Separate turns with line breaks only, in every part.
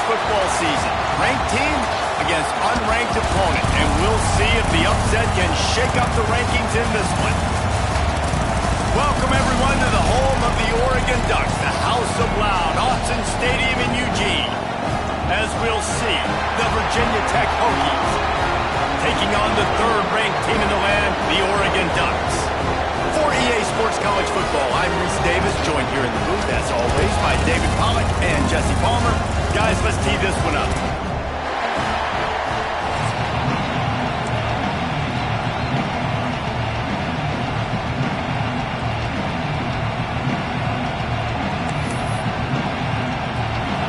football season. Ranked team against unranked opponent, and we'll see if the upset can shake up the rankings in this one. Welcome, everyone, to the home of the Oregon Ducks, the House of Loud, Autzen Stadium in Eugene. As we'll see, the Virginia Tech Hokies taking on the third-ranked team in the land, the Oregon Ducks. For EA Sports College Football, I'm Reese Davis, joined here in the booth, as always, by David Pollack and Jesse Palmer. Guys, let's tee this one up.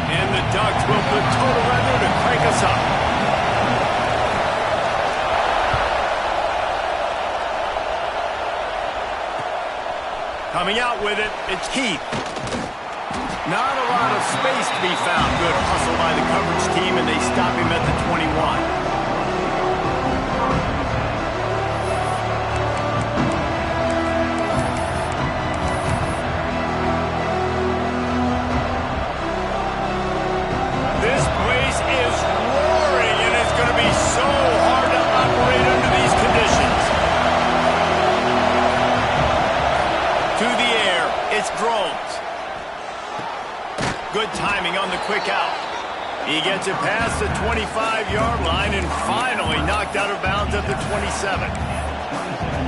And the Ducks will put total weather to crank us up. Coming out with it, it's Heath. Not a lot of space to be found. Good hustle by the coverage team, and they stop him at the 21. This place is roaring, and it's going to be so hard to operate under these conditions. To the air, it's Drones. Good timing on the quick out. He gets it past the 25-yard line and finally knocked out of bounds at the 27.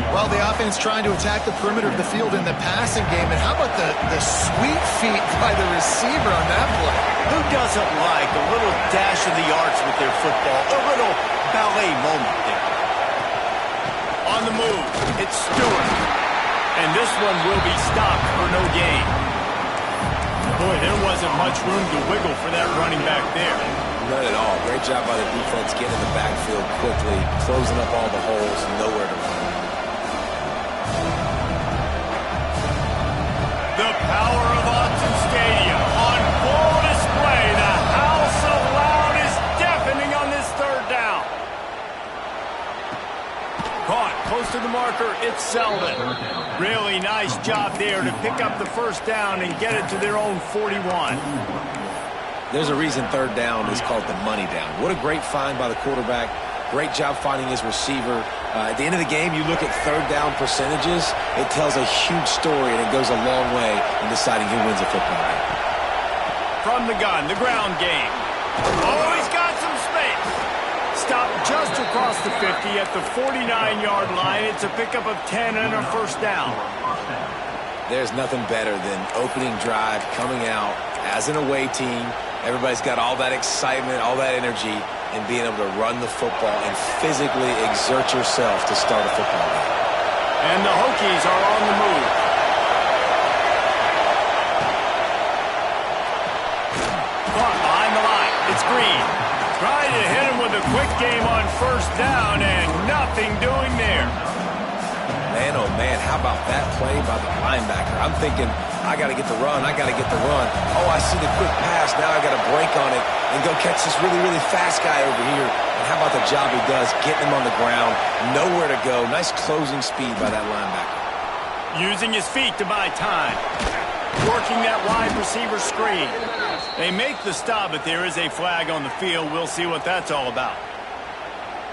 Well, the offense trying to attack the perimeter of the field in the passing game. And how about the sweet feet by the receiver on that play?
Who doesn't like a little dash of the arts with their football? A little ballet moment there. On the move, it's Stewart. And this one will be stopped for no gain. Boy, there wasn't much room to wiggle for that running back there.
None at all. Great job by the defense getting in the backfield quickly, closing up all the holes, nowhere to run.
The power of Autzen Stadium on full display. The House of Loud is deafening on this third down. Caught close to the marker, it's Selden. Really nice job there to pick up the first down and get it to their own 41.
There's a reason third down is called the money down. What a great find by the quarterback. Great job finding his receiver. At the end of the game, you look at third down percentages. It tells a huge story, and it goes a long way in deciding who wins a football game.
From the gun, the ground game. Oh, he's got some space. Stopped just across the 50 at the 49-yard line. It's a pickup of 10 and a first down.
There's nothing better than opening drive, coming out as an away team. Everybody's got all that excitement, all that energy, and being able to run the football and physically exert yourself to start a football game.
And the Hokies are on the move. Caught behind the line. It's Green. Trying to hit him with a quick game on first down, and nothing doing there.
Man, oh man, how about that play by the linebacker? I'm thinking, I got to get the run, I got to get the run. Oh, I see the quick pass, now I got to break on it and go catch this really, really fast guy over here. And how about the job he does, getting him on the ground, nowhere to go. Nice closing speed by that linebacker.
Using his feet to buy time. Working that wide receiver screen. They make the stop, but there is a flag on the field. We'll see what that's all about.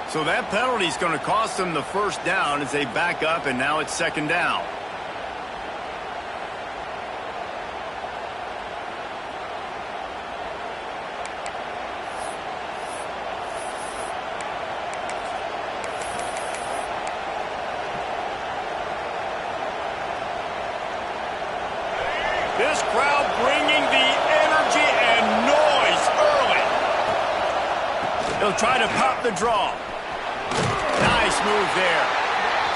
So that penalty is going to cost them the first down as they back up, and now it's second down. This crowd bringing the energy and noise early. They'll try to pop the draw. Nice move there.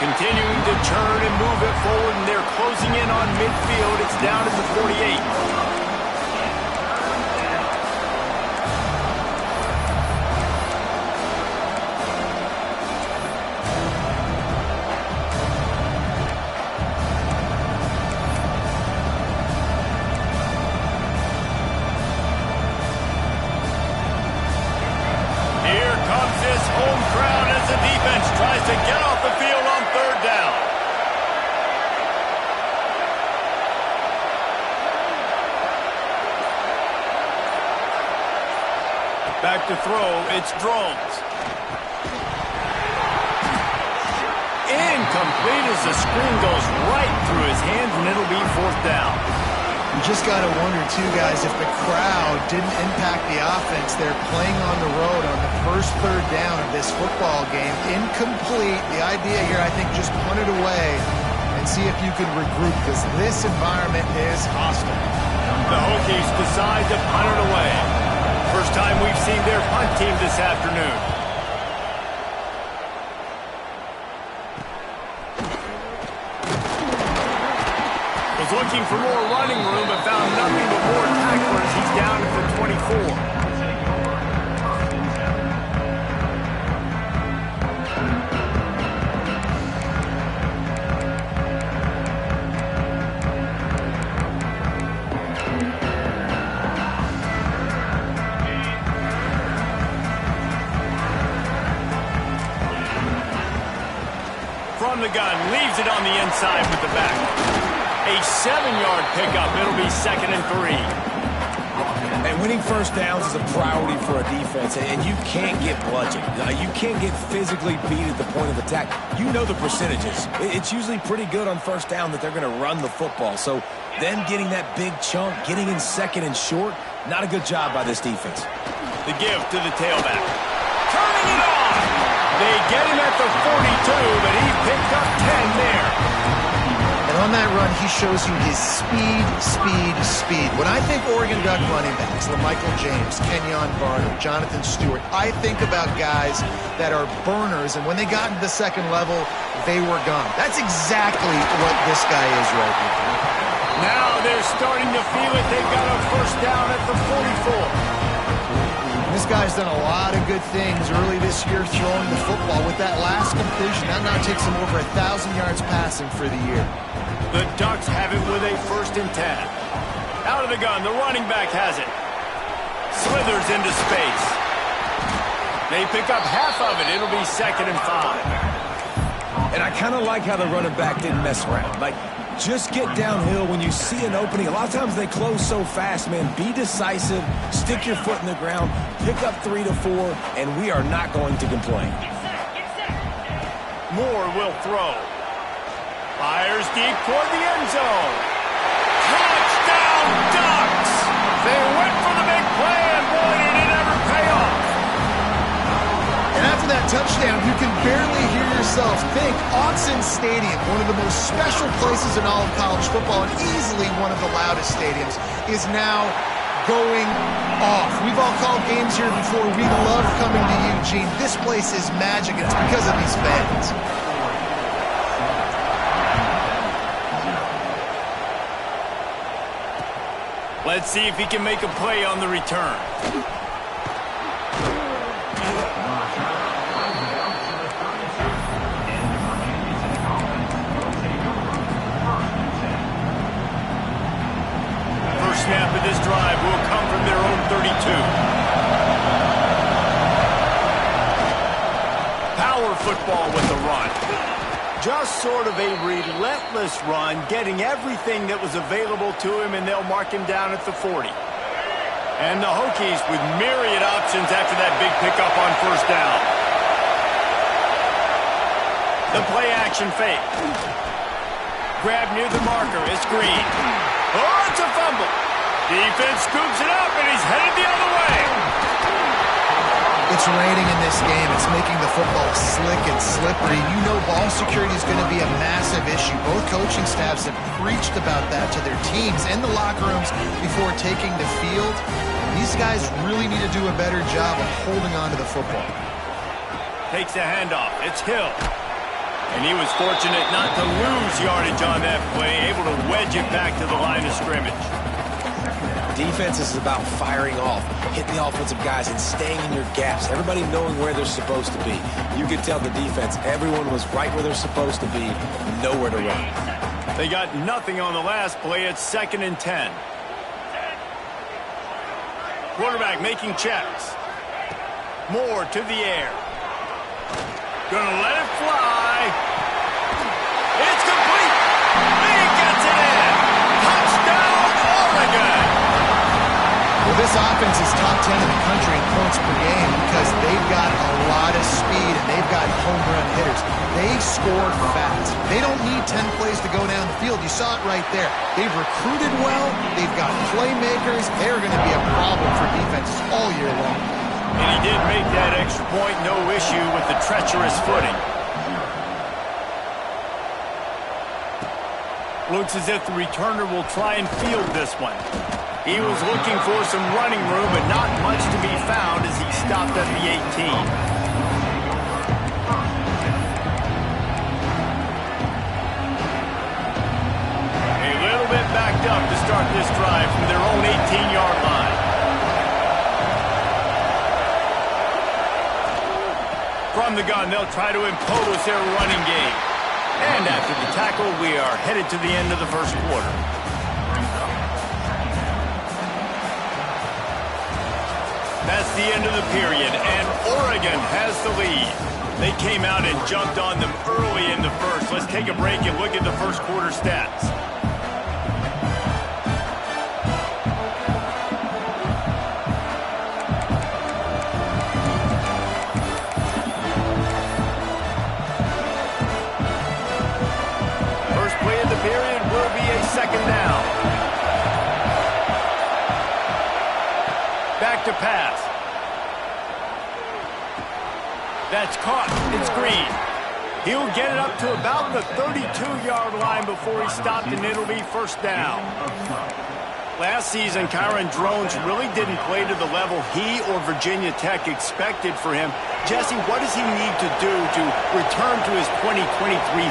Continuing to turn and move it forward, and they're closing in on midfield. It's down at the 48. Home crowd as the defense tries to get off the field on third down. Back to throw, it's Drones. Incomplete as the screen goes right through his hands, and it'll be 4th down.
You just got to wonder, too, guys, if the crowd didn't impact the offense. They're playing on the road on the first 3rd down of this football game. Incomplete. The idea here, I think, just punt it away and see if you can regroup, because this environment is hostile.
The Hokies decide to punt it away. First time we've seen their punt team this afternoon. Was looking for more running room, but found nothing but more tacklers. He's down at the 24. From the gun, leaves it on the inside with the back. A 7-yard pickup. It'll be 2nd and 3.
And winning first downs is a priority for a defense, and you can't get bludgeoned. You can't get physically beat at the point of attack. You know the percentages. It's usually pretty good on first down that they're going to run the football. So them getting that big chunk, getting in 2nd and short, not a good job by this defense.
The give to the tailback. Turning it on! They get him at the 42, but he picked up 10 there.
On that run, he shows you his speed. When I think Oregon Duck running backs, LaMichael James, Kenyon Barner, Jonathan Stewart, I think about guys that are burners, and when they got into the 2nd level, they were gone. That's exactly what this guy is right now.
Now they're starting to feel it. They've got a first down at the 44.
This guy's done a lot of good things early this year throwing the football. With that last completion, that now takes him over 1,000 yards passing for the year.
The Ducks have it with a 1st and 10. Out of the gun, the running back has it. Slithers into space. They pick up half of it. It'll be 2nd and 5.
And I kind of like how the running back didn't mess around. Like, just get downhill when you see an opening. A lot of times they close so fast, man. Be decisive, stick your foot in the ground, pick up 3 to 4, and we are not going to complain.
Moore will throw. Fires deep toward the end zone. Touchdown, Ducks! They went for the big play, and boy, did it ever pay off.
And after that touchdown, you can barely hear yourself think. Autzen Stadium, one of the most special places in all of college football, and easily one of the loudest stadiums, is now going off. We've all called games here before. We love coming to Eugene. This place is magic, and it's because of these fans.
Let's see if he can make a play on the return. First snap of this drive will come from their own 32. Power football with the run. Just sort of a relentless run, getting everything that was available to him, and they'll mark him down at the 40. And the Hokies with myriad options after that big pickup on first down. The play action fake. Grab near the marker, it's Green. Oh, it's a fumble. Defense scoops it up, and he's headed the other way.
It's raining in this game. It's making the football slick and slippery. You know ball security is going to be a massive issue. Both coaching staffs have preached about that to their teams in the locker rooms before taking the field. These guys really need to do a better job of holding on to the football.
Takes the handoff. It's Hill. And he was fortunate not to lose yardage on that play, able to wedge it back to the line of scrimmage.
Defense is about firing off, hitting the offensive guys, and staying in your gaps. Everybody knowing where they're supposed to be. You could tell the defense, everyone was right where they're supposed to be, nowhere to run.
They got nothing on the last play. It's 2nd and 10. Quarterback making checks. Moore to the air. Gonna let it fly. It's complete. He gets it in. Touchdown, Oregon.
Well, this offense is top 10 in the country in points per game because they've got a lot of speed and they've got home run hitters. They score fast. They don't need 10 plays to go down the field. You saw it right there. They've recruited well. They've got playmakers. They're going to be a problem for defenses all year long.
And he did make that extra point. No issue with the treacherous footing. Looks as if the returner will try and field this one. He was looking for some running room, but not much to be found as he stopped at the 18. A little bit backed up to start this drive from their own 18-yard line. From the gun, they'll try to impose their running game. And after the tackle, we are headed to the end of the first quarter. That's the end of the period, and Oregon has the lead. They came out and jumped on them early in the first. Let's take a break and look at the first quarter stats. First play of the period will be a second down. Back to pass. That's caught. It's Green. He'll get it up to about the 32-yard line before he stopped, and it'll be first down. Last season, Kyron Drones really didn't play to the level he or Virginia Tech expected for him. Jesse, what does he need to do to return to his 2023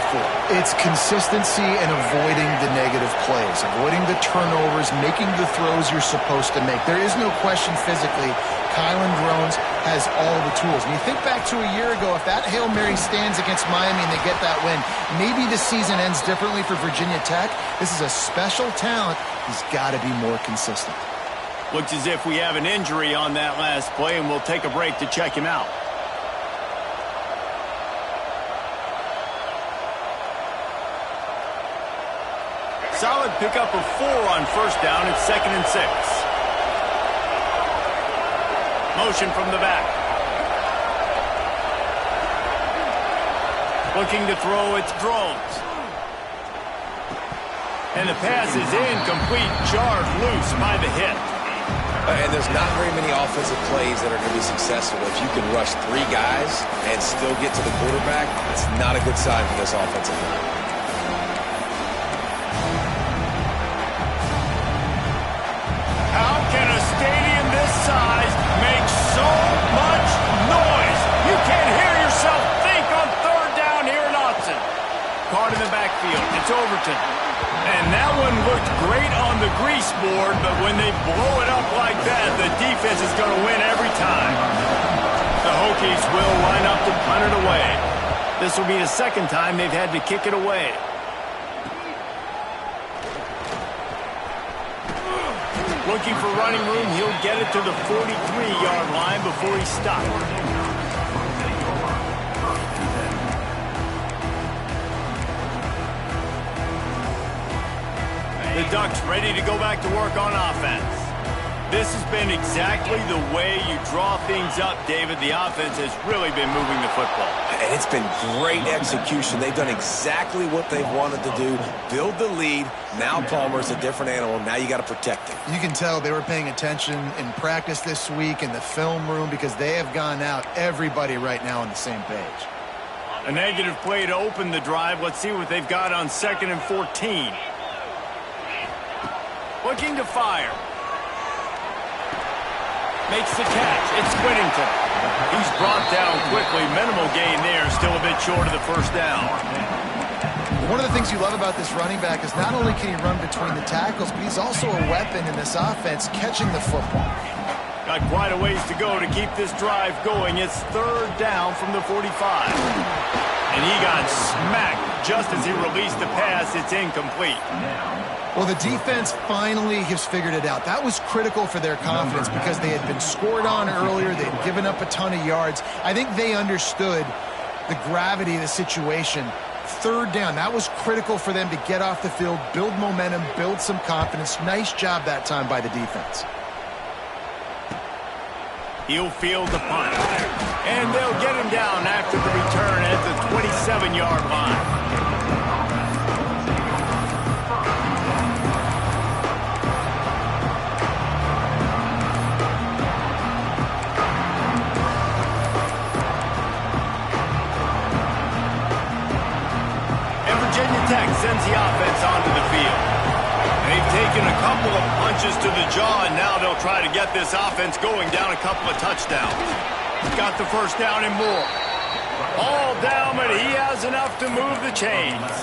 form?
It's consistency and avoiding the negative plays, avoiding the turnovers, making the throws you're supposed to make. There is no question physically, Kyron Drones has all the tools. And you think back to a year ago, if that Hail Mary stands against Miami and they get that win, maybe the season ends differently for Virginia Tech. This is a special talent. He's got to be more consistent.
Looks as if we have an injury on that last play, and we'll take a break to check him out. Solid pickup of 4 on first down. It's 2nd and 6. Motion from the back. Looking to throw, it's Drones. And the pass is incomplete, jarred loose by the hit.
And there's not very many offensive plays that are going to be successful. If you can rush 3 guys and still get to the quarterback, it's not a good sign for this offensive line.
How can a stadium this size make so much noise? You can't hear yourself think on 3rd down here in Autzen. Caught in the backfield. It's Overton. And that one looked great on the grease board, but when they blow it up like that, the defense is going to win every time. The Hokies will line up to punt it away. This will be the 2nd time they've had to kick it away. Looking for running room, he'll get it to the 43-yard line before he stops. The Ducks ready to go back to work on offense. This has been exactly the way you draw things up, David. The offense has really been moving the football.
And it's been great execution. They've done exactly what they've wanted to do. Build the lead. Now Palmer's a different animal. Now you got to protect him.
You can tell they were paying attention in practice this week in the film room because they have gone out, everybody right now on the same page.
A negative play to open the drive. Let's see what they've got on 2nd and 14. Looking to fire. Makes the catch. It's Whittington. He's brought down quickly. Minimal gain there. Still a bit short of the first down.
One of the things you love about this running back is not only can he run between the tackles, but he's also a weapon in this offense catching the football.
Got quite a ways to go to keep this drive going. It's 3rd down from the 45. And he got smacked just as he released the pass. It's incomplete.
Well, the defense finally has figured it out. That was critical for their confidence because they had been scored on earlier. They had given up a ton of yards. I think they understood the gravity of the situation. 3rd down, that was critical for them to get off the field, build momentum, build some confidence. Nice job that time by the defense.
He'll field the punt. And they'll get him down after the return at the 27-yard line. And Virginia Tech sends the offense onto the field. They've taken a couple of punches to the jaw, and now they'll try to get this offense going down a couple of touchdowns. Got the first down and more. All down, but he has enough to move the chains.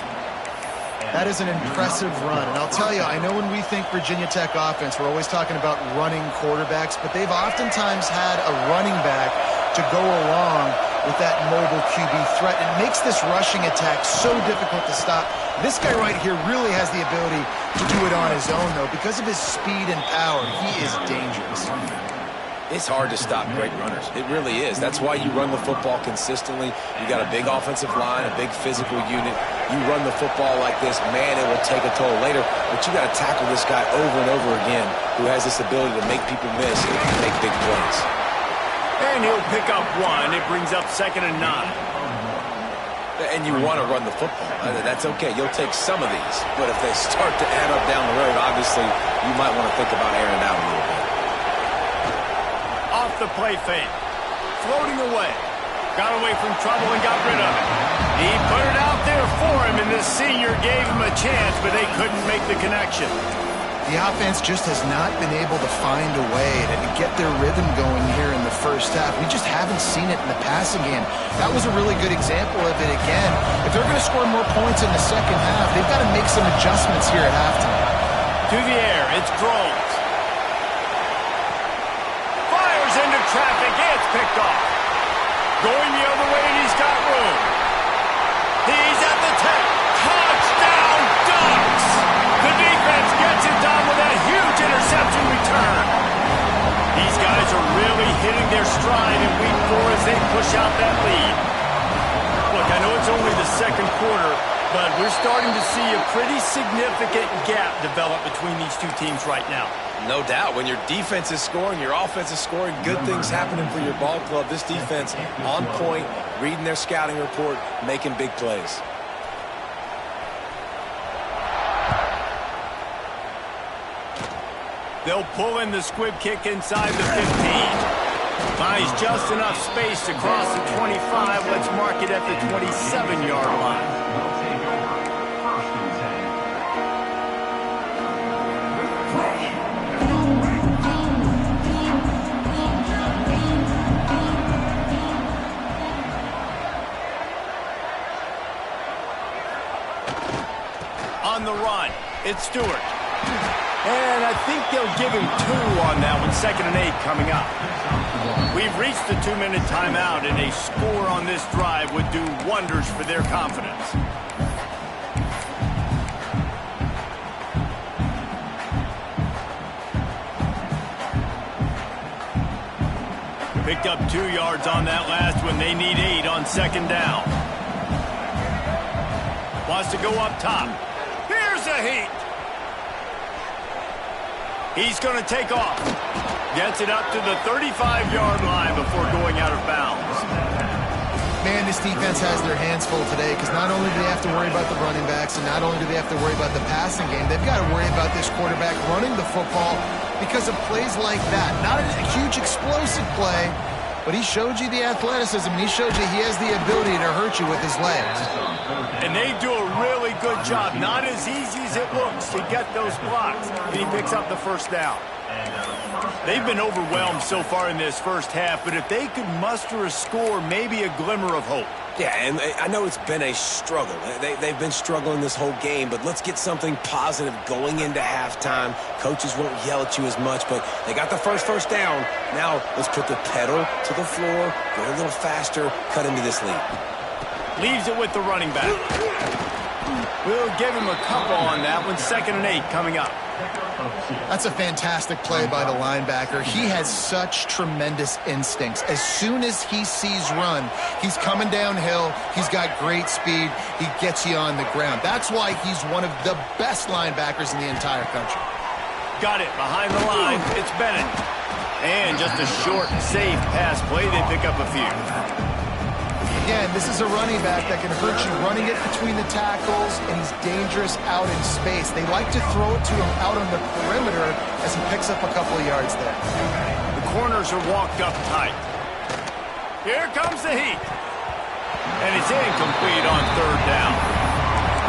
That is an impressive run. And I'll tell you, I know when we think Virginia Tech offense, we're always talking about running quarterbacks, but they've oftentimes had a running back to go along with that mobile QB threat. It makes this rushing attack so difficult to stop. This guy right here really has the ability to do it on his own, though. Because of his speed and power, he is dangerous.
It's hard to stop great runners. It really is. That's why you run the football consistently. You got a big offensive line, a big physical unit. You run the football like this, man, it will take a toll later. But you got to tackle this guy over and over again who has this ability to make people miss and make big plays.
And he'll pick up one. It brings up 2nd and 9.
And you want to run the football. That's okay. You'll take some of these. But if they start to add up down the road, obviously, you might want to think about airing it out a little bit.
Off the play fake. Floating away. Got away from trouble and got rid of it. He put it out there for him, and the senior gave him a chance, but they couldn't make the connection.
The offense just has not been able to find a way to get their rhythm going here in the first half. We just haven't seen it in the passing game. That was a really good example of it again. If they're going to score more points in the second half, they've got to make some adjustments here at halftime.
To the air, it's Groves. Fires into traffic, it's picked off. Going the other way, and he's got room. He's at the 10. Touchdown, Ducks! The defense gets it done with a huge interception return. These guys are really hitting their stride in week 4 as they push out that lead. Look, I know it's only the second quarter, but we're starting to see a pretty significant gap develop between these two teams right now.
No doubt. When your defense is scoring, your offense is scoring, good things happening for your ball club. This defense on point, reading their scouting report, making big plays.
They'll pull in the squib kick inside the 15. Finds just enough space to cross the 25. Let's mark it at the 27-yard line. On the run, it's Stewart. And I think they'll give him 2 on that one. 2nd and 8 coming up. We've reached the 2-minute timeout, and a score on this drive would do wonders for their confidence. Picked up 2 yards on that last one. They need 8 on 2nd down. Wants to go up top. Here's a heat. He's going to take off. Gets it up to the 35-yard line before going out of bounds.
Man, this defense has their hands full today because not only do they have to worry about the running backs and not only do they have to worry about the passing game, they've got to worry about this quarterback running the football because of plays like that. Not a huge explosive play, but he showed you the athleticism, and he showed you he has the ability to hurt you with his legs.
And they do a really good job. Not as easy as it looks to get those blocks. And he picks up the first down. They've been overwhelmed so far in this first half, but if they could muster a score, maybe a glimmer of hope.
Yeah, and I know it's been a struggle. They've been struggling this whole game, but let's get something positive going into halftime. Coaches won't yell at you as much, but they got the first down. Now let's put the pedal to the floor, go a little faster, cut into this lead.
Leaves it with the running back. We'll give him a couple on that one. 2nd and 8 coming up.
That's a fantastic play by the linebacker. He has such tremendous instincts. As soon as he sees run, he's coming downhill. He's got great speed. He gets you on the ground. That's why he's one of the best linebackers in the entire country.
Got it behind the line. It's Bennett. And just a short, safe pass play. They pick up a few.
Again, this is a running back that can hurt you running it between the tackles, and he's dangerous out in space. They like to throw it to him out on the perimeter as he picks up a couple of yards there.
The corners are walked up tight. Here comes the heat. And it's incomplete on third down.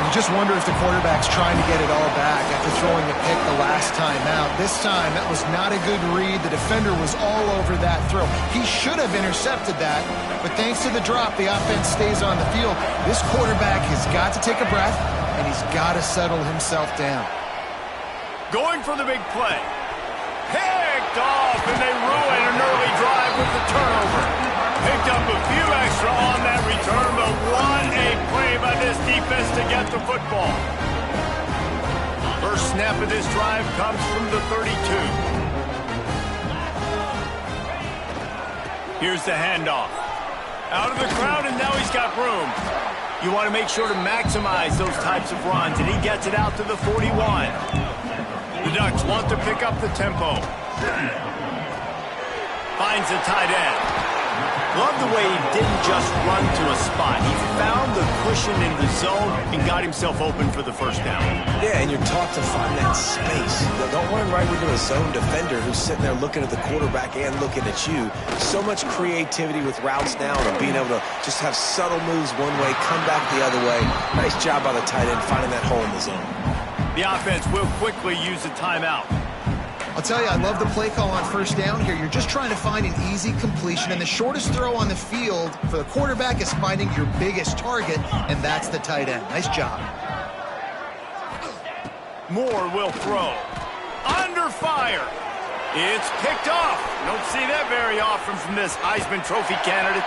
You just wonder if the quarterback's trying to get it all back after throwing the pick the last time out. This time, that was not a good read. The defender was all over that throw. He should have intercepted that, but thanks to the drop, the offense stays on the field. This quarterback has got to take a breath, and he's got to settle himself down.
Going for the big play. Picked off, and they ruin an early drive with the turnover. Picked up a few extra on that return, but what a play by this defense to get the football. First snap of this drive comes from the 32. Here's the handoff. Out of the crowd, and now he's got room. You want to make sure to maximize those types of runs, and he gets it out to the 41. The Ducks want to pick up the tempo. Finds a tight end. Love the way he didn't just run to a spot. He found the cushion in the zone and got himself open for the first down.
Yeah, and you're taught to find that space. Don't run right into a zone defender who's sitting there looking at the quarterback and looking at you. So much creativity with routes now and being able to just have subtle moves one way, come back the other way. Nice job by the tight end finding that hole in the zone.
The offense will quickly use a timeout.
I'll tell you, I love the play call on first down here. You're just trying to find an easy completion, and the shortest throw on the field for the quarterback is finding your biggest target, and that's the tight end. Nice job.
Moore will throw. Under fire. It's picked off. Don't see that very often from this Heisman Trophy candidate.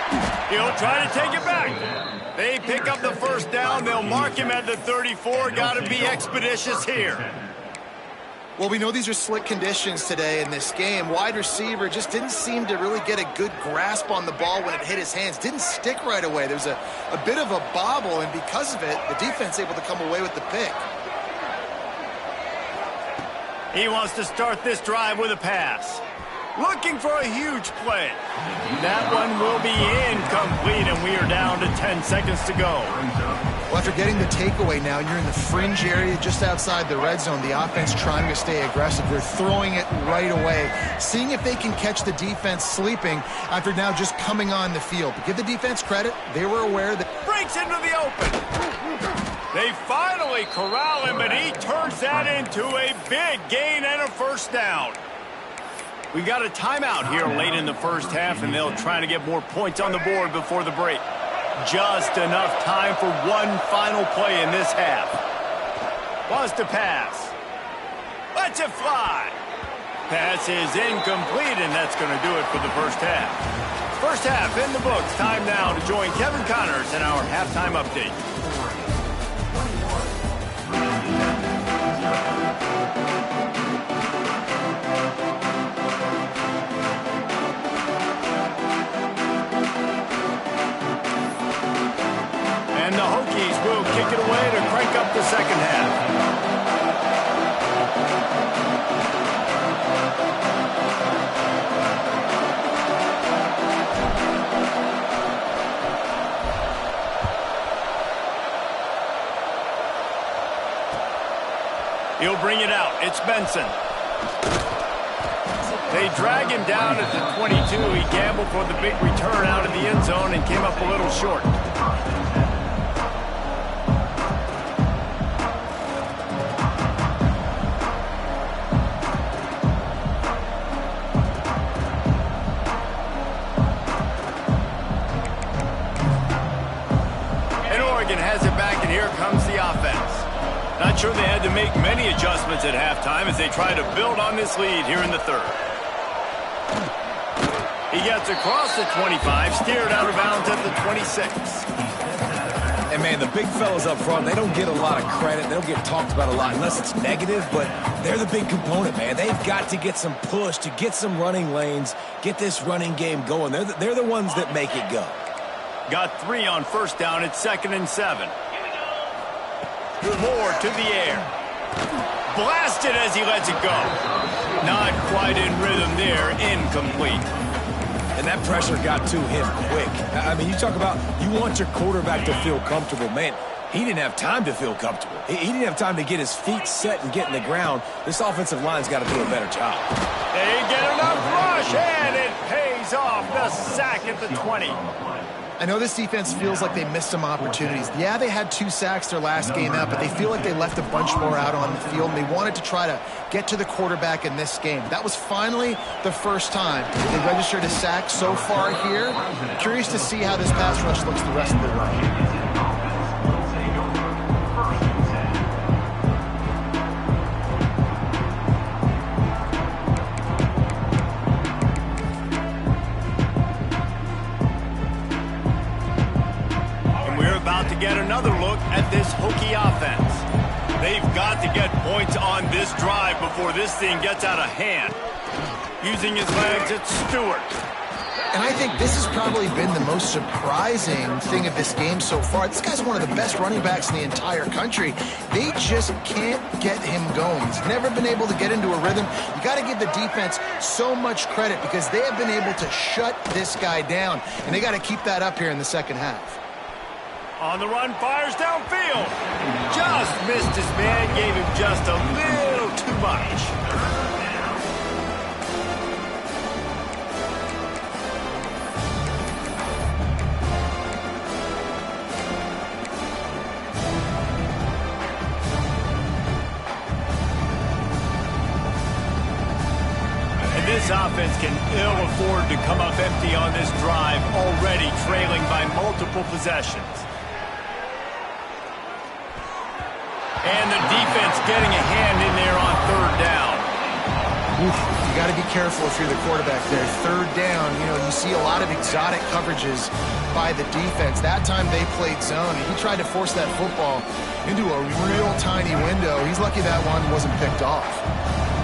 He'll try to take it back. They pick up the first down. They'll mark him at the 34. Got to be expeditious here.
Well, we know these are slick conditions today in this game. Wide receiver just didn't seem to really get a good grasp on the ball when it hit his hands. Didn't stick right away. There was a bit of a bobble, and because of it, the defense able to come away with the pick.
He wants to start this drive with a pass. Looking for a huge play. That one will be incomplete, and we are down to 10 seconds to go.
Well, after getting the takeaway now, you're in the fringe area just outside the red zone. The offense trying to stay aggressive. They're throwing it right away, seeing if they can catch the defense sleeping after now just coming on the field. But give the defense credit. They were aware that...
Breaks into the open. They finally corral him, but he turns that into a big gain and a first down. We got a timeout here late in the first half, and they'll try to get more points on the board before the break. Just enough time for one final play in this half. Wants to pass. Lets it fly. Pass is incomplete, and that's going to do it for the first half. First half in the books. Time now to join Kevin Connors in our halftime update. And the Hokies will kick it away to crank up the second half. He'll bring it out. It's Benson. They drag him down at the 22. He gambled for the big return out of the end zone and came up a little short. And Oregon has it back, and here comes the offense. Not sure they had to make many adjustments at halftime as they try to build on this lead here in the third. He gets across the 25, steered out of bounds at the 26.
And, man, the big fellas up front, they don't get a lot of credit. They don't get talked about a lot unless it's negative, but they're the big component, man. They've got to get some push, to get some running lanes, get this running game going. They're the ones that make it go.
Got 3 on first down. It's 2nd and 7. Moore to the air. blasted as he lets it go. Not quite in rhythm there, incomplete.
And that pressure got to him quick. I mean, you talk about you want your quarterback to feel comfortable. Man, he didn't have time to feel comfortable. He didn't have time to get his feet set and get in the ground. This offensive line's got to do a better job.
They get enough rush, and it pays off. The sack at the 20.
I know this defense feels like they missed some opportunities. Yeah, they had 2 sacks their last game out, but they feel like they left a bunch more out on the field, and they wanted to try to get to the quarterback in this game. That was finally the first time they registered a sack so far here. Curious to see how this pass rush looks the rest of the way.
Get another look at this Hokie offense. They've got to get points on this drive before this thing gets out of hand. Using his legs, it's Stewart.
And I think this has probably been the most surprising thing of this game so far. This guy's one of the best running backs in the entire country. They just can't get him going. He's never been able to get into a rhythm. You got to give the defense so much credit because they have been able to shut this guy down, and they got to keep that up here in the second half.
On the run, fires downfield. Just missed his man, gave him just a little too much. And this offense can ill afford to come up empty on this drive, already trailing by multiple possessions. And the defense getting a hand in there on third down.
Oof, you got to be careful if you're the quarterback there. Third down, you see a lot of exotic coverages by the defense. That time they played zone, and he tried to force that football into a real tiny window. He's lucky that one wasn't picked off.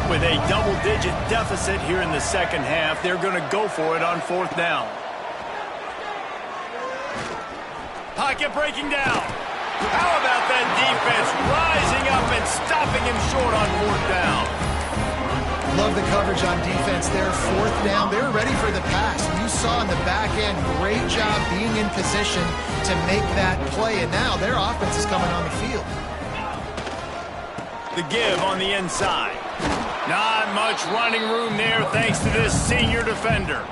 With a double-digit deficit here in the second half, they're going to go for it on fourth down. Pocket breaking down. How about that defense rising up and stopping him short on fourth down?
Love the coverage on defense there. Fourth down, they were ready for the pass. You saw in the back end, great job being in position to make that play. And now their offense is coming on the field.
The give on the inside. Not much running room there thanks to this senior defender.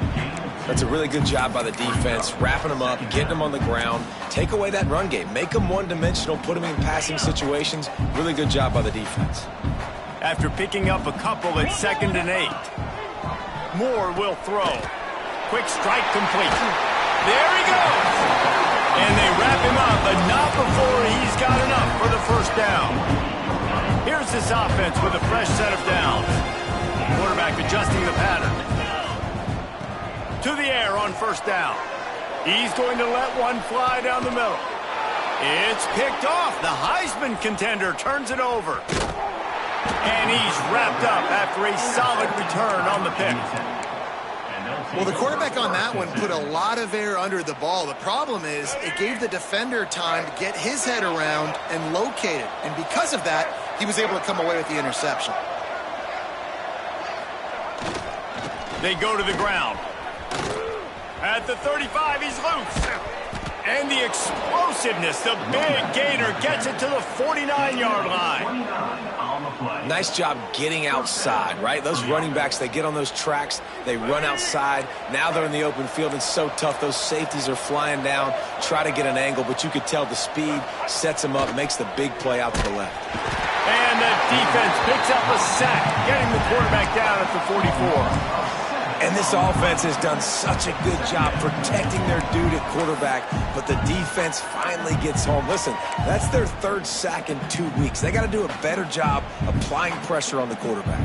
That's a really good job by the defense, wrapping them up, getting them on the ground, take away that run game, make them one-dimensional, put them in passing situations. Really good job by the defense.
After picking up a couple at 2nd and 8. Moore will throw. Quick strike complete. There he goes. And they wrap him up, but not before he's got enough for the first down. Here's this offense with a fresh set of downs. Quarterback adjusting the pattern. To the air on first down. He's going to let one fly down the middle. It's picked off. The Heisman contender turns it over. And he's wrapped up after a solid return on the pick.
Well, the quarterback on that one put a lot of air under the ball. The problem is it gave the defender time to get his head around and locate it. And because of that, he was able to come away with the interception.
They go to the ground. At the 35, he's loose. And the explosiveness, the big gainer gets it to the 49-yard line.
Nice job getting outside, right? Those running backs, they get on those tracks, they run outside. Now they're in the open field. It's so tough. Those safeties are flying down, try to get an angle, but you could tell the speed sets them up, makes the big play out to the left.
And the defense picks up a sack, getting the quarterback down at the 44.
And this offense has done such a good job protecting their dude at quarterback, but the defense finally gets home. Listen, that's their 3rd sack in 2 weeks. They got to do a better job applying pressure on the quarterback.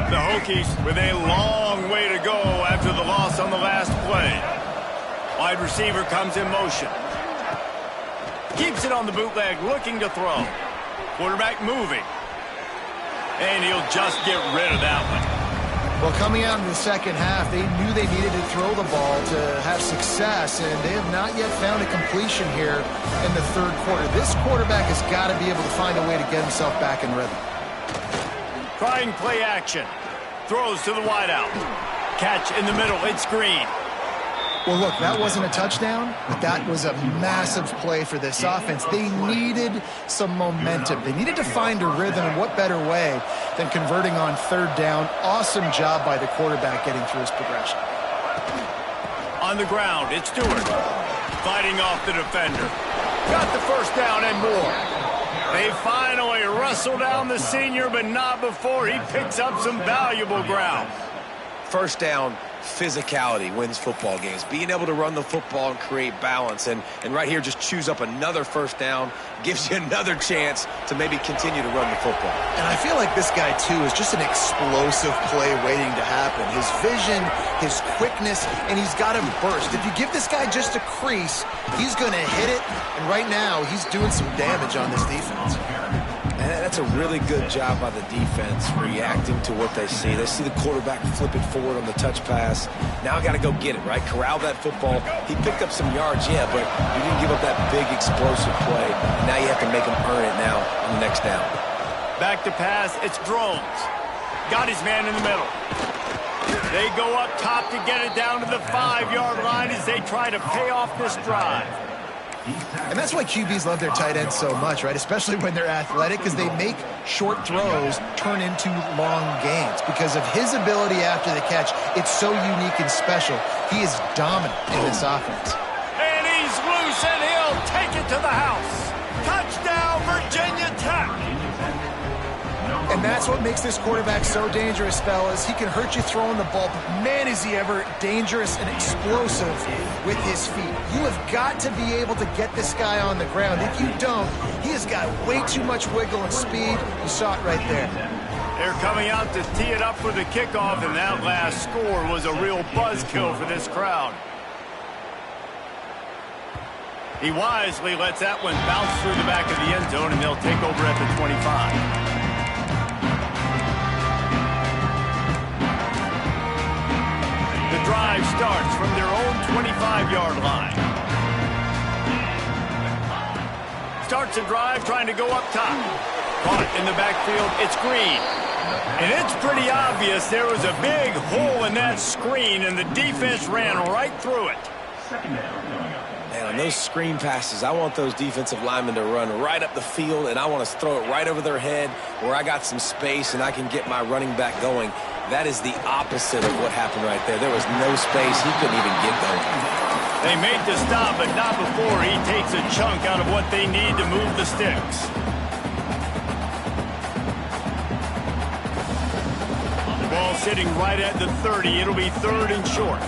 The Hokies with a long way to go after the loss on the last play. Wide receiver comes in motion. Keeps it on the bootleg, looking to throw. Quarterback moving. And he'll just get rid of that one.
Well, coming out in the second half, they knew they needed to throw the ball to have success, and they have not yet found a completion here in the third quarter. This quarterback has got to be able to find a way to get himself back in rhythm.
Trying play action. Throws to the wideout. Catch in the middle. It's Green.
Well, look, that wasn't a touchdown, but that was a massive play for this offense. They needed some momentum. They needed to find a rhythm, and what better way than converting on third down. Awesome job by the quarterback getting through his progression.
On the ground, it's Stewart. Fighting off the defender. Got the first down and more. They finally wrestle down the senior, but not before he picks up some valuable ground.
First down, physicality wins football games. Being able to run the football and create balance. And right here, just choose up another first down, gives you another chance to maybe continue to run the football.
And I feel like this guy, too, is just an explosive play waiting to happen. His vision, his quickness, and he's got a burst. If you give this guy just a crease, he's going to hit it. And right now, he's doing some damage on this defense.
And that's a really good job by the defense, reacting to what they see. They see the quarterback flip it forward on the touch pass. Now I got to go get it, right? Corral that football. He picked up some yards, yeah, but you didn't give up that big explosive play. And now you have to make him earn it now on the next down.
Back to pass, it's Drones. Got his man in the middle. They go up top to get it down to the 5-yard line as they try to pay off this drive.
And that's why QBs love their tight ends so much, right? Especially when they're athletic, because they make short throws turn into long gains. Because of his ability after the catch, it's so unique and special. He is dominant in this offense.
And he's loose, and he'll take it to the house. Touchdown, Virginia Tech.
And that's what makes this quarterback so dangerous, fellas. He can hurt you throwing the ball, but man, is he ever dangerous and explosive with his feet. You have got to be able to get this guy on the ground. If you don't, he has got way too much wiggle and speed. You saw it right there.
They're coming out to tee it up for the kickoff, and that last score was a real buzzkill for this crowd. He wisely lets that one bounce through the back of the end zone, and they'll take over at the 25. The drive starts from their own 25-yard line. Starts a drive trying to go up top. Caught in the backfield, it's Green. And it's pretty obvious there was a big hole in that screen, and the defense ran right through it.
Man, on those screen passes, I want those defensive linemen to run right up the field, and I want to throw it right over their head where I got some space and I can get my running back going. That is the opposite of what happened right there. There was no space. He couldn't even get going.
They made the stop, but not before he takes a chunk out of what they need to move the sticks. The ball sitting right at the 30. It'll be third and short.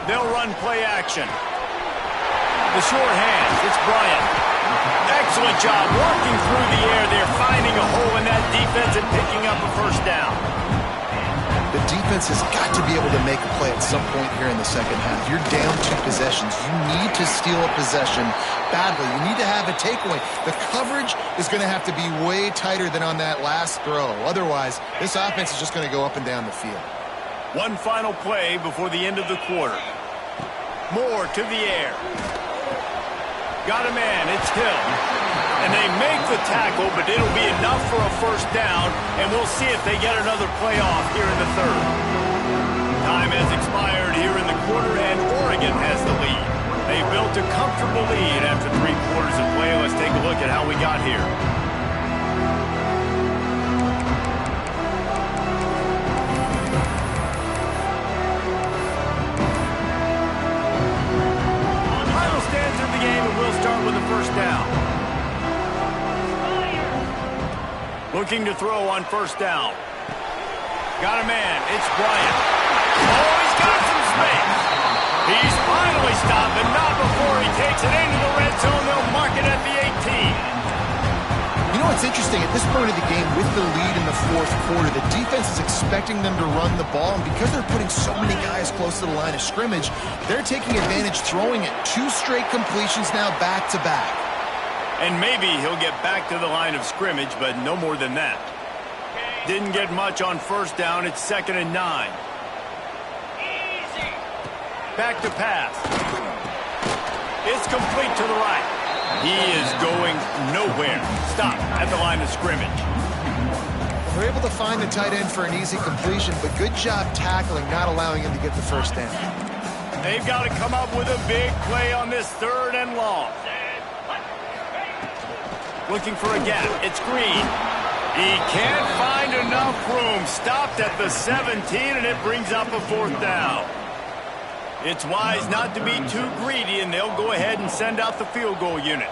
They'll run play action. The short hands, it's Bryant. Excellent job working through the air. They're finding a hole in that defense and picking up a first down.
The defense has got to be able to make a play at some point here in the second half. You're down 2 possessions. You need to steal a possession badly. You need to have a takeaway. The coverage is going to have to be way tighter than on that last throw. Otherwise, this offense is just going to go up and down the field.
One final play before the end of the quarter. Moore to the air. Got a man, it's Hill. And they make the tackle, but it'll be enough for a first down, and we'll see if they get another playoff here in the third. Time has expired here in the quarter, and Oregon has the lead. They built a comfortable lead after 3 quarters of play. Let's take a look at how we got here. With a first down. Looking to throw on first down. Got a man. It's Bryant. Oh, he's got some space. He's finally stopped, but not before he takes it into the red zone. They'll mark it at the 18.
You know what's interesting? At this point of the game, with the lead in the fourth quarter, the defense is expecting them to run the ball, and because they're putting so many guys close to the line of scrimmage, they're taking advantage, throwing it. 2 straight completions now back-to-back.
And maybe he'll get back to the line of scrimmage, but no more than that. Didn't get much on first down. It's 2nd and 9. Back to pass. It's complete to the right. He is going nowhere. Stop at the line of scrimmage.
They're able to find the tight end for an easy completion, but good job tackling, not allowing him to get the first down.
They've got to come up with a big play on this 3rd and long. Looking for a gap. It's Green. He can't find enough room. Stopped at the 17, and it brings up a 4th down. It's wise not to be too greedy, and they'll go ahead and send out the field goal unit.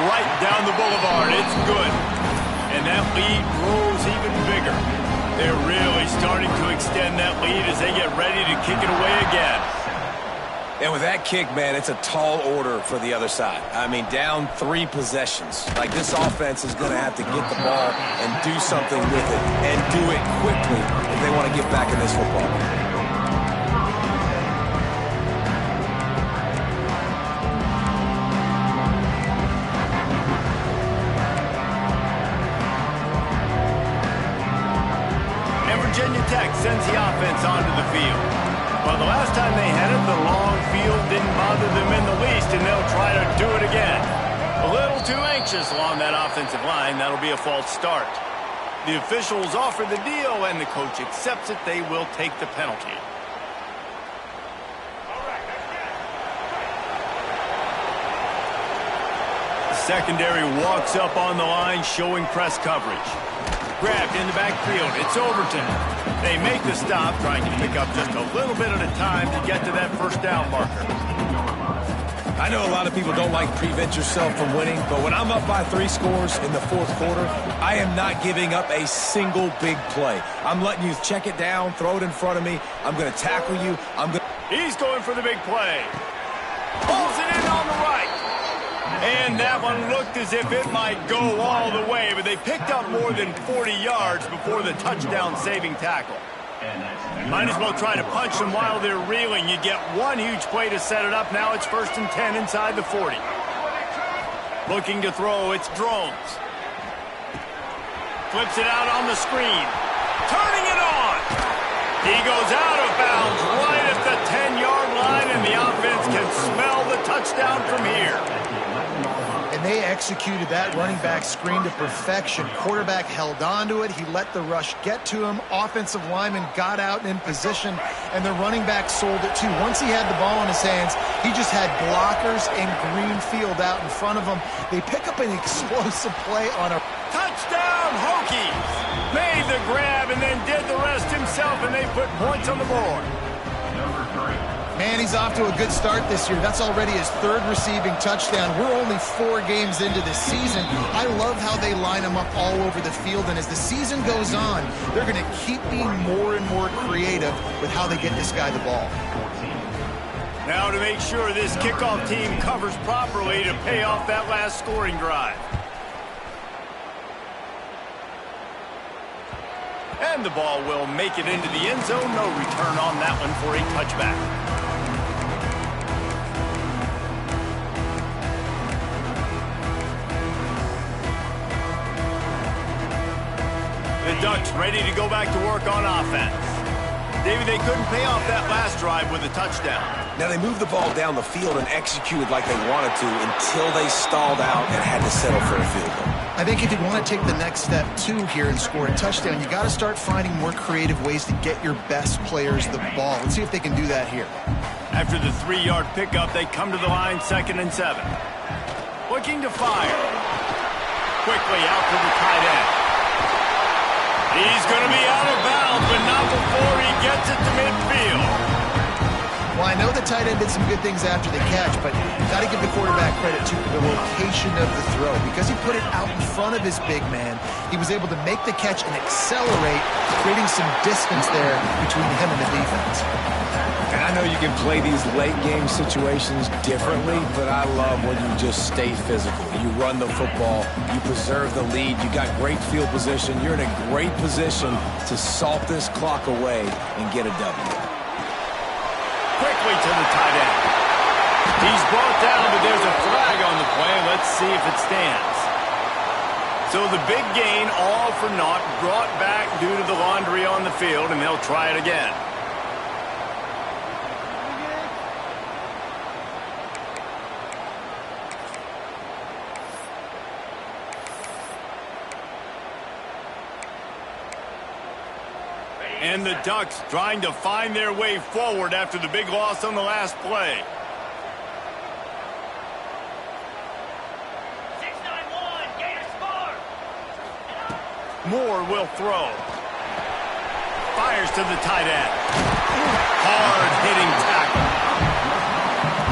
Right down the boulevard. It's good. And that lead grows even bigger. They're really starting to extend that lead as they get ready to kick it away again.
And with that kick, man, it's a tall order for the other side. I mean, down 3 possessions. Like, this offense is going to have to get the ball and do something with it, and do it quickly if they want to get back in this football.
And Virginia Tech sends the offense onto the field. Well, the last time they had it, the long field didn't bother them in the least, and they'll try to do it again. A little too anxious along that offensive line. That'll be a false start. The officials offer the deal, and the coach accepts it. They will take the penalty. The secondary walks up on the line, showing press coverage. Grabbed in the backfield. It's Overton. They make the stop, trying to pick up just a little bit at a time to get to that 1st down marker.
I know a lot of people don't like prevent yourself from winning, but when I'm up by 3 scores in the 4th quarter, I am not giving up a single big play. I'm letting you check it down, throw it in front of me. I'm going to tackle you.
He's going for the big play. Pulls it in on the right. And that one looked as if it might go all the way, but they picked up more than 40 yards before the touchdown-saving tackle. Might as well try to punch them while they're reeling. You get one huge play to set it up. Now it's 1st and 10 inside the 40. Looking to throw, it's Drones. Flips it out on the screen. Turning it on. He goes out of bounds right at the 10-yard line, and the offense can smell the touchdown from here.
And they executed that running back screen to perfection. Quarterback held on to it. He let the rush get to him. Offensive lineman got out and in position, and the running back sold it too. Once he had the ball in his hands, he just had blockers and green field out in front of him. They pick up an explosive play on a
touchdown. Hokies made the grab and then did the rest himself, and they put points on the board.
Man, he's off to a good start this year. That's already his 3rd receiving touchdown. We're only 4 games into this season. I love how they line him up all over the field, and as the season goes on, they're going to keep being more and more creative with how they get this guy the ball.
Now to make sure this kickoff team covers properly to pay off that last scoring drive. And the ball will make it into the end zone. No return on that one for a touchback. The Ducks ready to go back to work on offense. David, they couldn't pay off that last drive with a touchdown.
Now, they moved the ball down the field and executed like they wanted to until they stalled out and had to settle for a field goal.
I think if you want to take the next step, too, here and score a touchdown, you got to start finding more creative ways to get your best players the ball. Let's see if they can do that here.
After the 3-yard pickup, they come to the line, 2nd and 7. Looking to fire. Quickly out to the tight end. He's going to be out of bounds, but not before he gets it to midfield.
Well, I know the tight end did some good things after the catch, but you've got to give the quarterback credit to the location of the throw. Because he put it out in front of his big man, he was able to make the catch and accelerate, creating some distance there between him and the defense.
And I know you can play these late-game situations differently, but I love when you just stay physical. You run the football, you preserve the lead, you got great field position, you're in a great position to salt this clock away and get a W.
Quickly to the tight end. He's brought down, but there's a flag on the play. Let's see if it stands. So the big gain, all for naught, brought back due to the laundry on the field, and they'll try it again. And the Ducks trying to find their way forward after the big loss on the last play.
6-9-1, Gators score!
Moore will throw. Fires to the tight end. Hard-hitting tackle.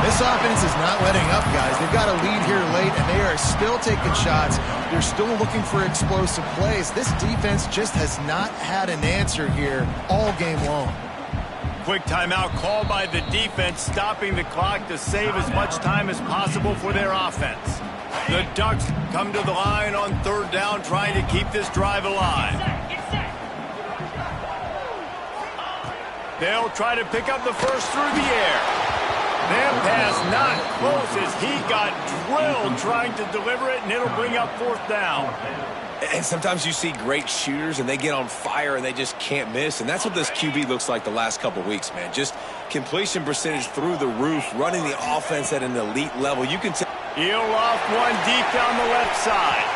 This offense is not letting up, guys. They've got a lead here late, and they are still taking shots. They're still looking for explosive plays. This defense just has not had an answer here all game long.
Quick timeout called by the defense, stopping the clock to save as much time as possible for their offense. The Ducks come to the line on third down, trying to keep this drive alive.
Get set!
They'll try to pick up the first through the air. That pass not close as he got drilled trying to deliver it, and it'll bring up fourth down.
And sometimes you see great shooters, and they get on fire, and they just can't miss. And that's what this QB looks like the last couple weeks, man. Just completion percentage through the roof, running the offense at an elite level. You can tell.
He'll off one deep down the left side.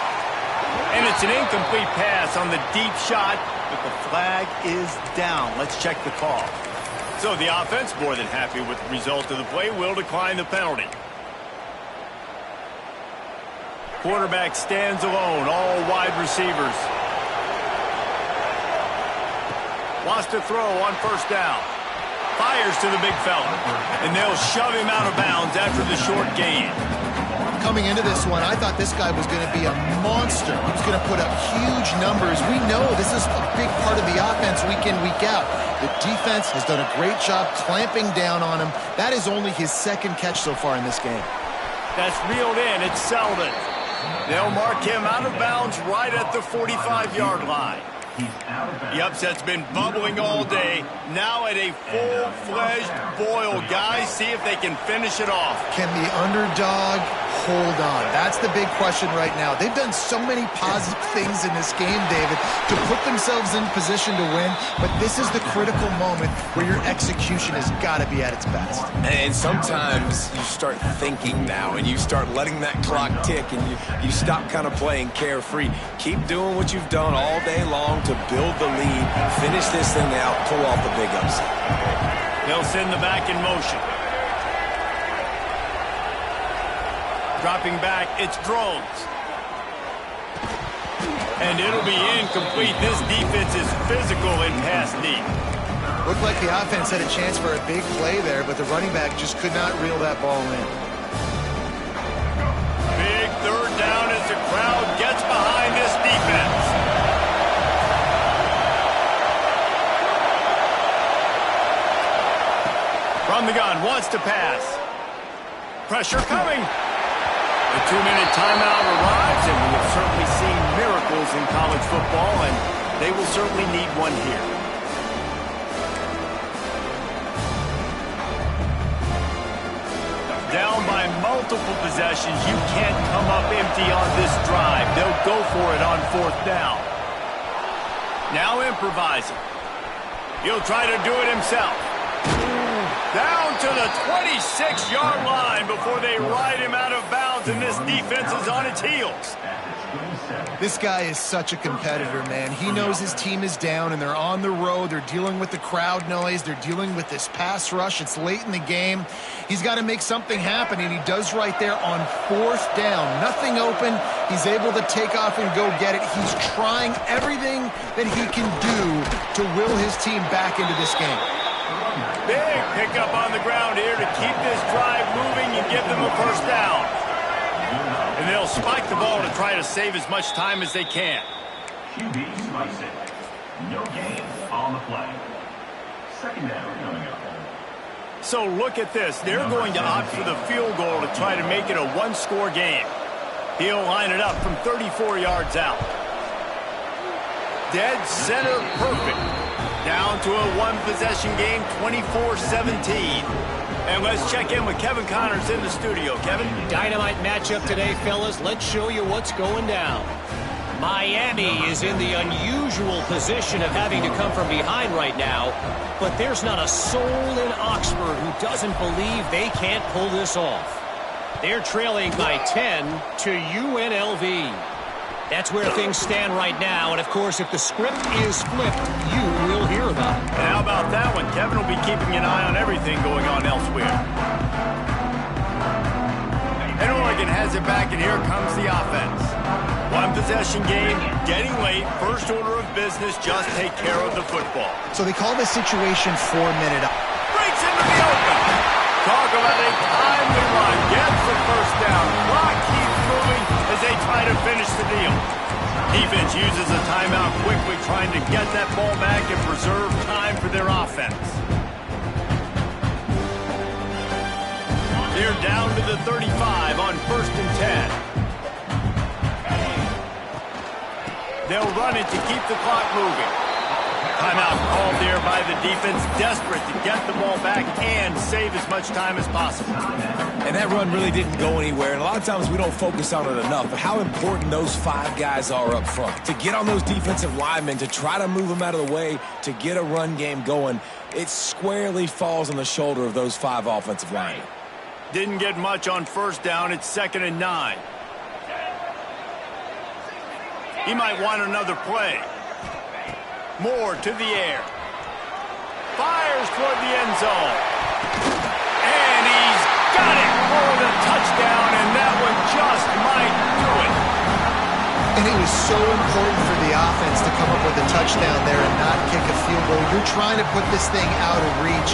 And it's an incomplete pass on the deep shot, but the flag is down. Let's check the call. So the offense, more than happy with the result of the play, will decline the penalty. Quarterback stands alone, all wide receivers. Wants to throw on first down. Fires to the big fella. And they'll shove him out of bounds after the short gain.
Coming into this one, I thought this guy was going to be a monster. He was going to put up huge numbers. We know this is a big part of the offense week in, week out. The defense has done a great job clamping down on him. That is only his second catch so far in this game.
That's reeled in. It's Selden. They'll mark him out of bounds right at the 45-yard line. The upset's been bubbling all day. Now at a full-fledged boil. Guys, see if they can finish it off.
Can the underdog hold on? That's the big question right now. They've done so many positive things in this game, David, to put themselves in position to win, but this is the critical moment where your execution has got to be at its best.
And sometimes you start thinking now, and you start letting that clock tick, and you stop kind of playing carefree. Keep doing what you've done all day long to build the lead, finish this thing out, pull off the big upset.
They'll send the back in motion. Dropping back, it's Drones. And it'll be incomplete. This defense is physical in pass deep.
Looked like the offense had a chance for a big play there, but the running back just could not reel that ball in.
Big third down as the crowd gets behind this defense. From the gun, wants to pass. Pressure coming. The 2-minute timeout arrives, and we have certainly seen miracles in college football, and they will certainly need one here. Down by multiple possessions, you can't come up empty on this drive. They'll go for it on fourth down. Now improvising. He'll try to do it himself. Down to the 26-yard line before they ride him out of bounds, and this defense is on its heels.
This guy is such a competitor, man. He knows his team is down, and they're on the road. They're dealing with the crowd noise. They're dealing with this pass rush. It's late in the game. He's got to make something happen, and he does right there on fourth down. Nothing open. He's able to take off and go get it. He's trying everything that he can do to will his team back into this game.
Big pickup on the ground here to keep this drive moving and give them a first down. And they'll spike the ball to try to save as much time as they can.
QB spikes it. No gain on the play. Second down coming up.
So look at this. They're going to opt for the field goal to try to make it a one-score game. He'll line it up from 34 yards out. Dead center perfect. Down to a one-possession game, 24-17. And let's check in with Kevin Connors in the studio. Kevin?
Dynamite matchup today, fellas. Let's show you what's going down. Miami is in the unusual position of having to come from behind right now, but there's not a soul in Oxford who doesn't believe they can't pull this off. They're trailing by 10 to UNLV. That's where things stand right now, and of course, if the script is flipped, you will hear about it.
And how about that one? Kevin will be keeping an eye on everything going on elsewhere. And Oregon has it back, and here comes the offense. One possession game, getting late, first order of business, just take care of the football.
So they call this situation 4-minute.
Breaks into the open. Talk about a timely run. Gets the first down. Clock keeps moving as they try to finish the deal. Defense uses a timeout quickly, trying to get that ball back and preserve time for their offense. They're down to the 35 on 1st and 10. They'll run it to keep the clock moving. Timeout called there by the defense, desperate to get the ball back and save as much time as possible.
And that run really didn't go anywhere. And a lot of times we don't focus on it enough, but how important those 5 guys are up front. To get on those defensive linemen, to try to move them out of the way, to get a run game going, it squarely falls on the shoulder of those 5 offensive linemen.
Didn't get much on first down. It's 2nd and 9. He might want another play. Moore to the air. Fires toward the end zone. And he's got it for the touchdown, and that one just might do it.
And it was so important for the offense to come up with a touchdown there and not kick a field goal. You're trying to put this thing out of reach.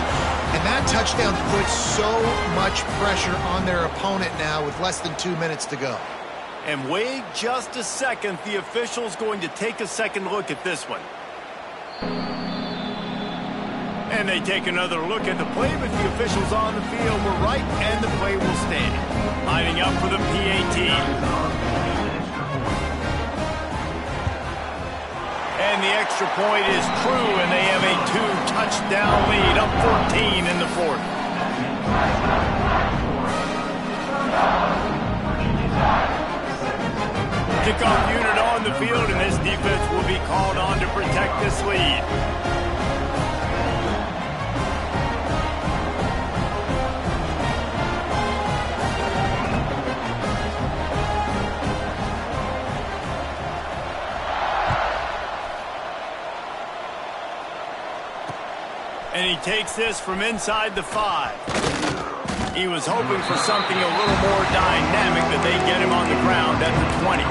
And that touchdown puts so much pressure on their opponent now with less than 2 minutes to go.
And wait just a second. The official's going to take a second look at this one. And they take another look at the play, but the officials on the field were right, and the play will stand. Lining up for the PAT. And the extra point is true, and they have a 2-touchdown lead, up 14 in the 4th. Kickoff unit on the field, and this defense will be called on to protect this lead. And he takes this from inside the 5. He was hoping for something a little more dynamic, that they get him on the ground at the 20.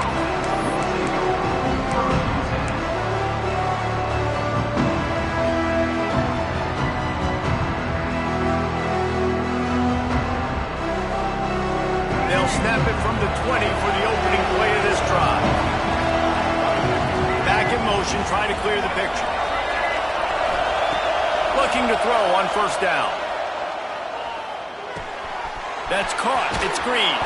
They'll snap it from the 20 for the opening play of this drive. Back in motion, trying to clear the picture. Looking to throw on first down. That's caught. It's Green.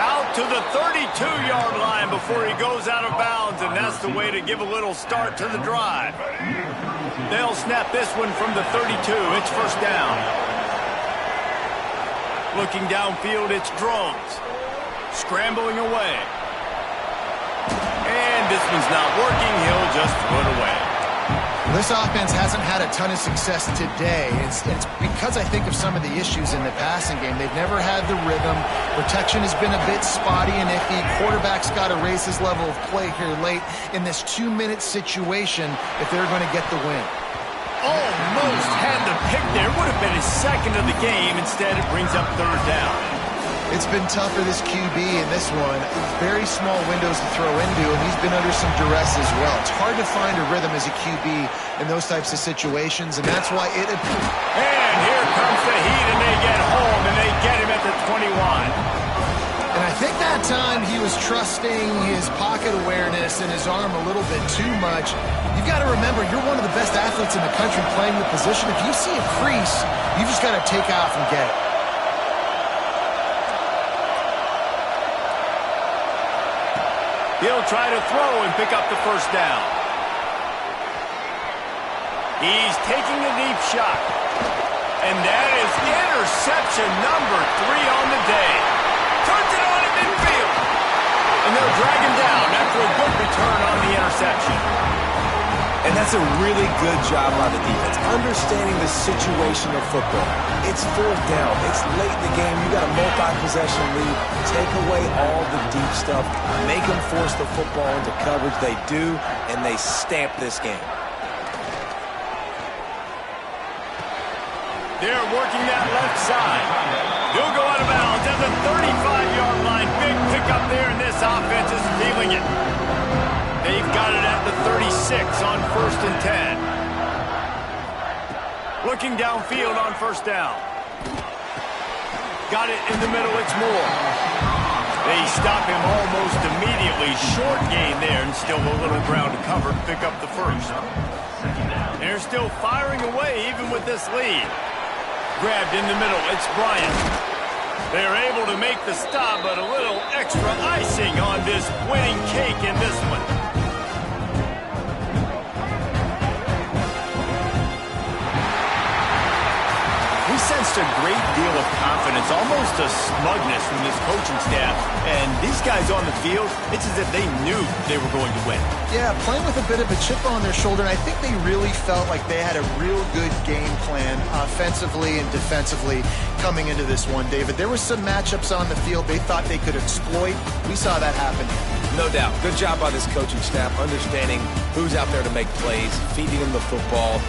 Out to the 32-yard line before he goes out of bounds, and that's the way to give a little start to the drive. They'll snap this one from the 32. It's first down. Looking downfield, it's Drones. Scrambling away. And this one's not working. He'll just throw it away.
This offense hasn't had a ton of success today. It's because I think of some of the issues in the passing game. They've never had the rhythm. Protection has been a bit spotty and iffy. Quarterback's got to raise his level of play here late in this 2-minute situation if they're going to get the win.
Almost had the pick there. Would have been his second of the game. Instead, it brings up third down.
It's been tough for this QB in this one. Very small windows to throw into, and he's been under some duress as well. It's hard to find a rhythm as a QB in those types of situations, and that's why it...
And here comes the heat, and they get home, and they get him at the 21.
And I think that time he was trusting his pocket awareness and his arm a little bit too much. You've got to remember, you're one of the best athletes in the country playing the position. If you see a crease, you just got to take off and get it.
He'll try to throw and pick up the first down. He's taking a deep shot. And that is interception number 3 on the day. Turns it on in midfield. And they'll drag him down after a good return on the interception.
And that's a really good job by the defense, understanding the situation of football. It's fourth down. It's late in the game. You got a multi-possession lead. Take away all the deep stuff. Make them force the football into coverage. They do, and they stamp this game.
They're working that left side. They'll go out of bounds at the 35-yard line. Big pickup there, and this offense is feeling it. They've got it at the 36 on 1st and 10. Looking downfield on 1st down. Got it in the middle, it's Moore. They stop him almost immediately. Short gain there, and still a little ground to cover to pick up the first. They're still firing away even with this lead. Grabbed in the middle, it's Bryant. They're able to make the stop, but a little extra icing on this winning cake in this one. We sensed a great deal of confidence, almost a smugness from this coaching staff. And these guys on the field, it's as if they knew they were going to win.
Yeah, playing with a bit of a chip on their shoulder, and I think they really felt like they had a real good game plan offensively and defensively coming into this one, David. There were some matchups on the field they thought they could exploit. We saw that happen.
No doubt. Good job by this coaching staff, understanding who's out there to make plays, feeding them the football,